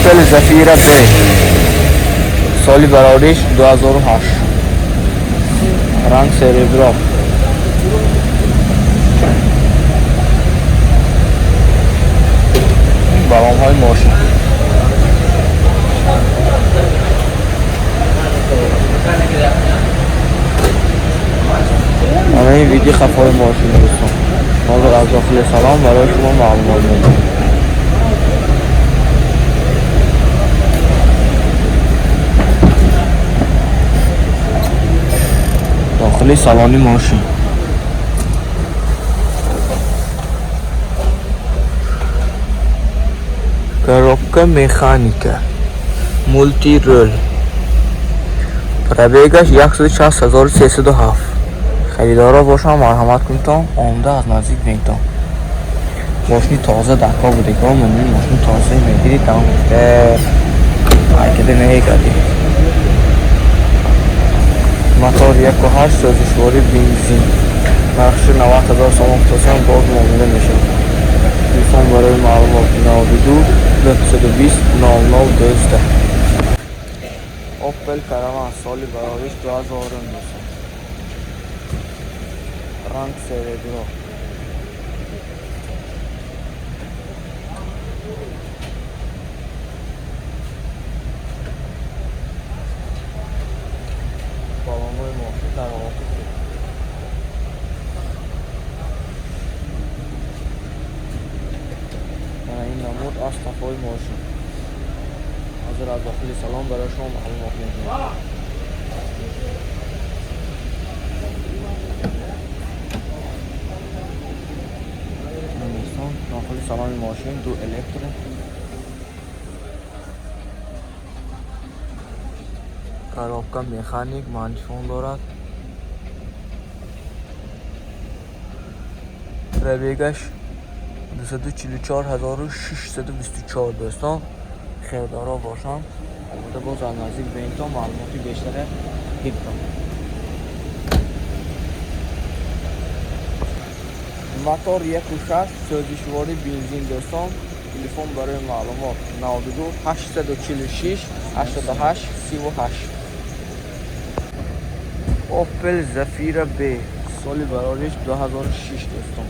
Opel Zafira B سالی برآوریش 2008 رنگ سریبرا برام های ماشین این ویدیو خفای ماشین دوستان حاضر از داخل سلام برای شما معلومات میدم. داخلی سالانی ماشین коробка механика مولتی رول пробегаш 160307 خریدارا باشم مرحمت کنید تا آمده از نزدیک بینید تا ماشین تازه دکا بوده که من ماشین تازه میگیرید تا که حرکت نمیکردی موتور 1.8 سوزشواری بنزین نقش 90,000 سوم توسعه باز معامله میشه تلفن برای معلومات 92 220 0012 اوپل کارمان سالی برآوریش 2009 رنگ سریبرا بالان‌های ماشین در حالت این نمود از صفای ماشین حاضر از داخل سلام برای شما معلومات میدیم. داخل سلام ماشین دو الکتریک коробка مکانیک مانیفون دارد پربیگش 244624 دوستان خیردارا باشم آمده باز از نزدیک به این تا معلوماتی بیشتره گیر کنم. موتور 1.6 سوزشواری بنزین دوستان تلفن برای معلومات 92 846 88 38 اوپل زفیرا B سالی برآوریش 2006 دوستان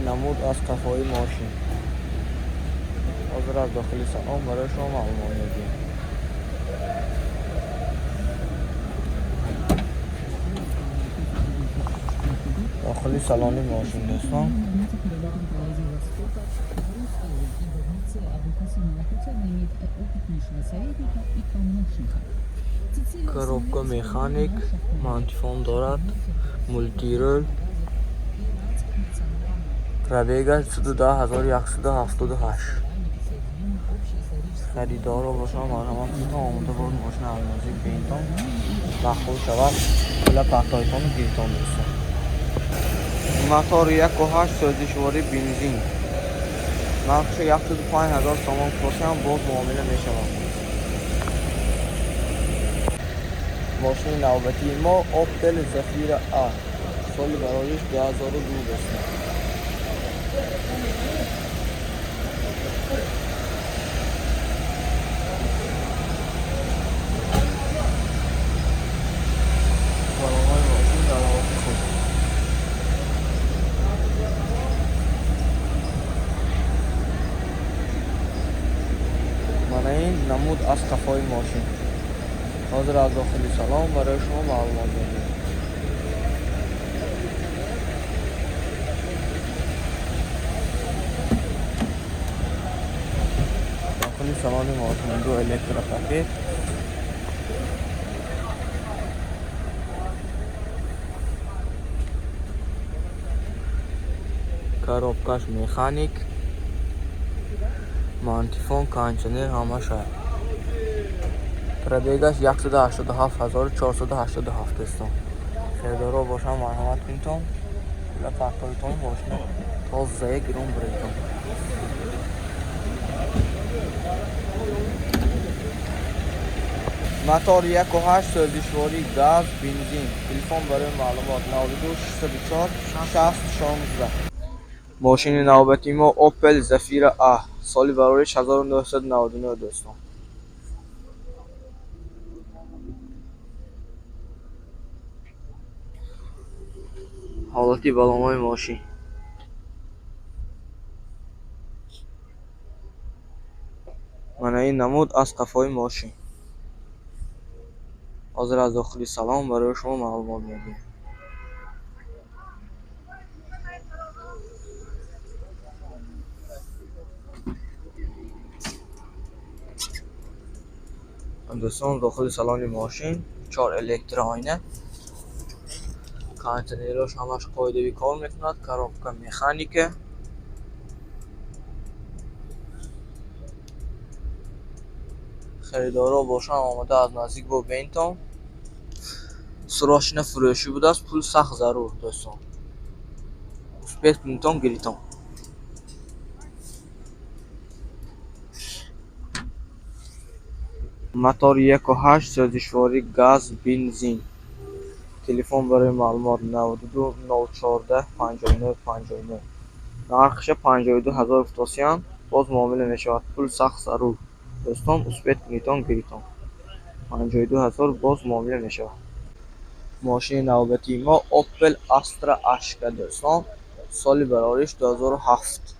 نمود از قفای ماشین حاضر از داخل سلام برای شما معلومات میدیم. داخلی سالانی ماشین دوستان коробка مکانیک مانیفون دارد مولتی رول پربیگش 12178 خریدار رو باشم مرحمت کنید تا آمده بود ماشین از نزدیک به این تان مخلوط شود کلا پختایتان و گیرتان دوستان موتور 1.8 سوزشواری بنزین نقش 105,000 سوم توسعه باز معامله میشود. ماشین نوبتی ما اوپل زفیرا A سالی برآوریش 2002 دوستان این نمود از قفای ماشین حاضر از داخل سلام برای شما معلومات میدیم. داخل سلام ماشین دو الکتریک коробкаш механик مانتیفون کانچنر همه شد پربیگش 187,487 استان خیردارا باشم مرحمت کنید تا لطفاً باشید. تازه گرون بریتون. موتور 1.8 سوزشواری گاز بنزین. تلفن برای معلومات 92 604 6016. ماشین نوبتی ما اوپل زفیر ا، سالی برایش 1999 دوستان. حالتی بالامای ماشین. من این نمود از قفای ماشین. حاضر از داخلی سلام برای شما معلومات میدیم. دوستان داخل سالن ماشین 4 الکتر آینه، کانتینراش همش قاعده‌ای کار میکند، коробка مکانیکه. خریدارا باشن آماده از نزدیک با بینتون. سراشین فروشی بوده است، پول سخت ضرور دوستان. успеть بینتون گریتون. موتور 1.8 سوزشواری گاز بنزین. تلفن برای معلومات 92 014 59 59. نرخش 52,000 افتاسیان. باز معامله میشود، پول سخت ضرور دوستان. успеть بینتون گریتون. 52,000 باز معامله میشود. ماشین نوبتی ما اوپل استرا اشکا دوستان، سالی برایش 2007.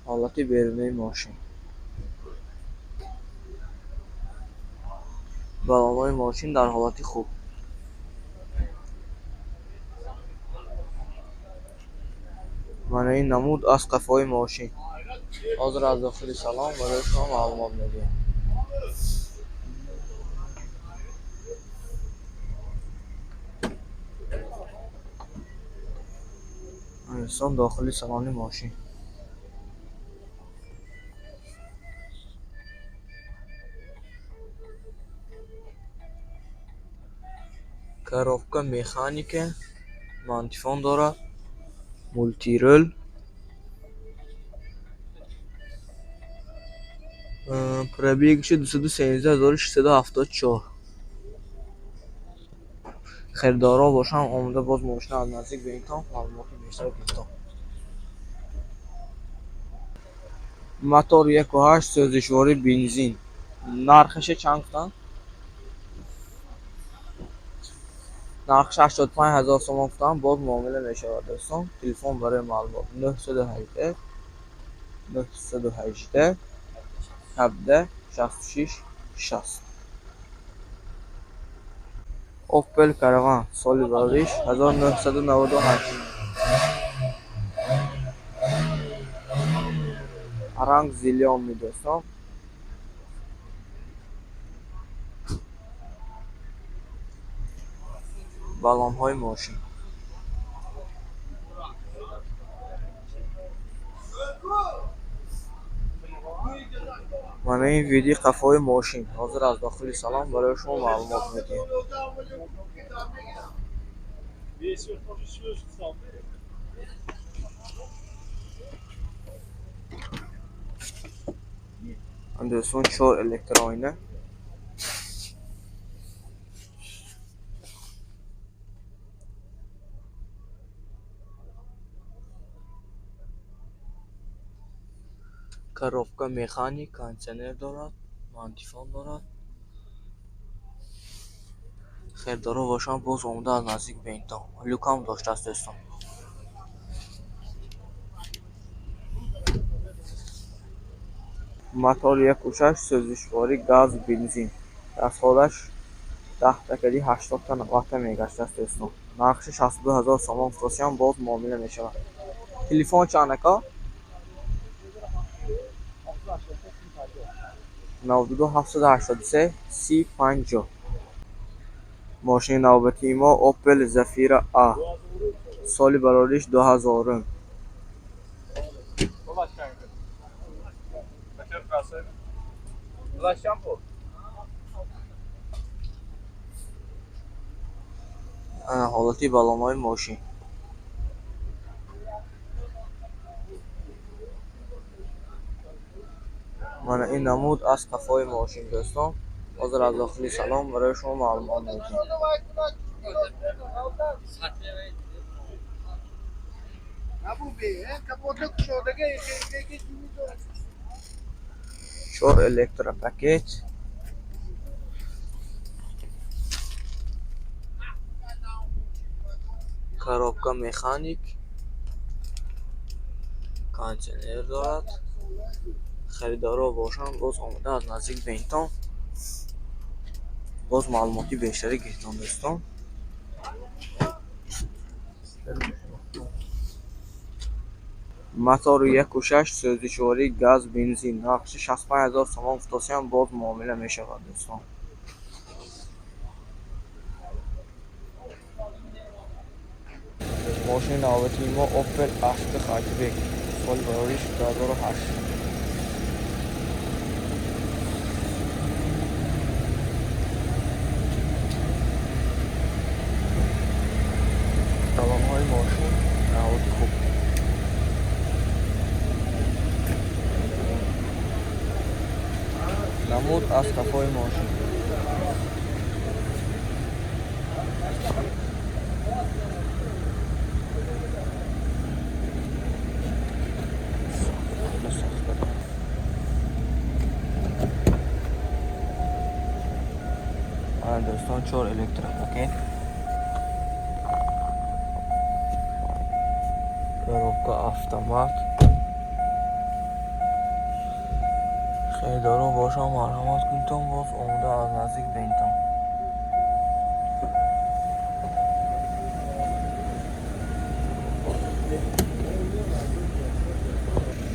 حالتی بیرونی ماشین. بالامای ماشین در حالتی خوب. من این نمود از قفای ماشین. حاضر از داخل سلام برای شما معلومات میدیم. انسان داخلی سالن ماشین. коробка مکانیکه، مانتیفون دارد، مولتی رول. پربیگش 213,674. خریدارا باشن آماده باز ماشین از نزدیک بینتون معلومات بیشتر بینتون. موتور 1.8 سوزشواری بنزین. نرخش چند گفتن؟ نرخش 85,000 تومان گفتن. باز معامله میشود دوستان. تلفن برای معلومات 918 918 17 66 60. اوپل کاروان، سالی برداشت 1998. رنگ زیلیان می دوستان. بالون های ماشین. من این ویدیو قفای ماشین. حاضر از داخل سلام برای شما معلومات میدیم. دوستان 4 الکتر آینه، коробка مکانیک، کانتینر دارد، مانتیفون دارد. خریدارا باشن باز آمده از نزدیک بینتون. لوک هم داشته است دوستان. موتور 1.6 سوزشواری گاز بنزین. دستگاهش 10 تکلی 80 تا 90 تا میگشته است دوستان. نرخش 62,000 تومان افتاسیان. باز معامله میشود. تلفن چندکا 92 783 3050. ماشین نوبتی ما اوپل زفیر ا، سالی برایش 2000. ҳолати баллонҳои мошин. мана ин намуд аз қафои мошин дӯстон. ҳозир аз дохили салон барои шумо маълумот медиҳем. чор электропакет, коробка механик, кондитсионер дорад. харидорро бошанд, боз омада аз наздик бинтон, боз маълумоти бештарӣ гирифтон дӯстон. мотори 1.6 сӯзишворӣ газ бензин нақши 65000 сомон гуфтосиям боз муомила мешавад дӯстон. мошини навбатии мо Opel Astra Hatchback, соли барориш 2008. салонҳои мошин навбати хуб. намуд аз қафои мошин. دوستان 4 электропакет, коробка автомат. خیلی‌دارو باشم مرحمت کنتم باز اومده از نزدیک بینتم.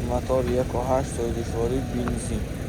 موتور 1.8 سوزشواری بنزین.